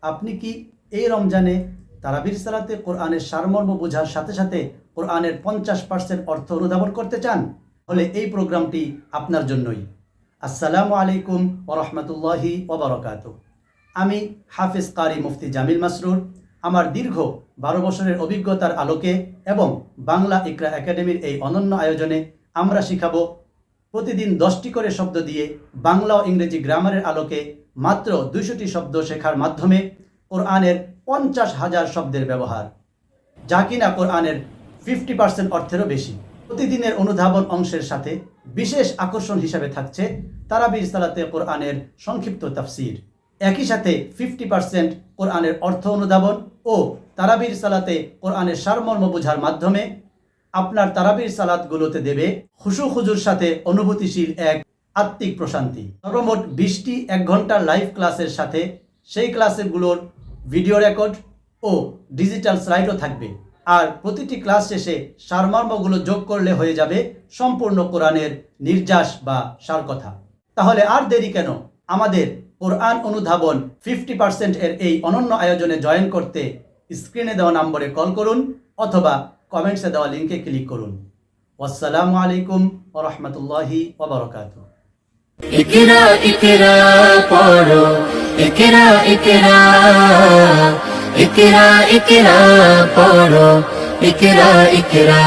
আপনি কি এই রমজানে তারাবির সালাতে কোরআনের সারমর্ম বোঝার সাথে সাথে কোরআনের 50% অর্থ অনুধাবন করতে চান? হলে এই প্রোগ্রামটি আপনার জন্যই। আসসালামু আলাইকুম ওয়া রাহমাতুল্লাহি ওয়া বারাকাতুহু। আমি হাফেজ কারি মুফতি জামিল মাসরুর আমার দীর্ঘ 12 বছরের অভিজ্ঞতার আলোকে এবং বাংলা ইকরা একাডেমির এই অনন্য আয়োজনে আমরা শিখাবো প্রতিদিন 10টি করে শব্দ দিয়ে বাংলা ও ইংরেজি গ্রামারের আলোকে মাত্র 200টি শব্দ শেখার মাধ্যমে কোরআনের 50,000 শব্দের ব্যবহার, যা কিনা কোরআনের 50% অর্থেরও বেশি। প্রতিদিনের অনুধাবন অংশের সাথে বিশেষ আকর্ষণ হিসাবে থাকছে তারাবির সালাতে কোরআনের সংক্ষিপ্ত তাফসির। একই সাথে 50% কোরআনের অর্থ অনুধাবন ও তারাবির সালাতে কোরআনের সারমর্ম বোঝার মাধ্যমে আপনার তারাবির সালাতগুলোতে দেবে খুশু খুজুর সাথে অনুভূতিশীল এক আত্মিক প্রশান্তি। সর্বমোট 20টি 1 ঘন্টার লাইভ ক্লাসের সাথে সেই ক্লাসগুলোর ভিডিও রেকর্ড ও ডিজিটাল স্লাইডও থাকবে। আর প্রতিটি ক্লাস শেষে সারমর্মগুলো যোগ করলে হয়ে যাবে সম্পূর্ণ কোরআনের নির্যাস বা সারকথা। তাহলে আর দেরি কেন? আমাদের কোরআন অনুধাবন 50% এর এই অনন্য আয়োজনে জয়েন করতে স্ক্রিনে দেওয়া নম্বরে কল করুন অথবা কমেন্টসে দেওয়া লিঙ্কে ক্লিক করুন। আসসালামু আলাইকুম ওয়া রাহমাতুল্লাহি ওয়া বারাকাতুহু। ইকরা ইকরা পড়ো, ইকরা ইকরা, ইকরা ইকরা পড়ো, ইকরা ইকরা।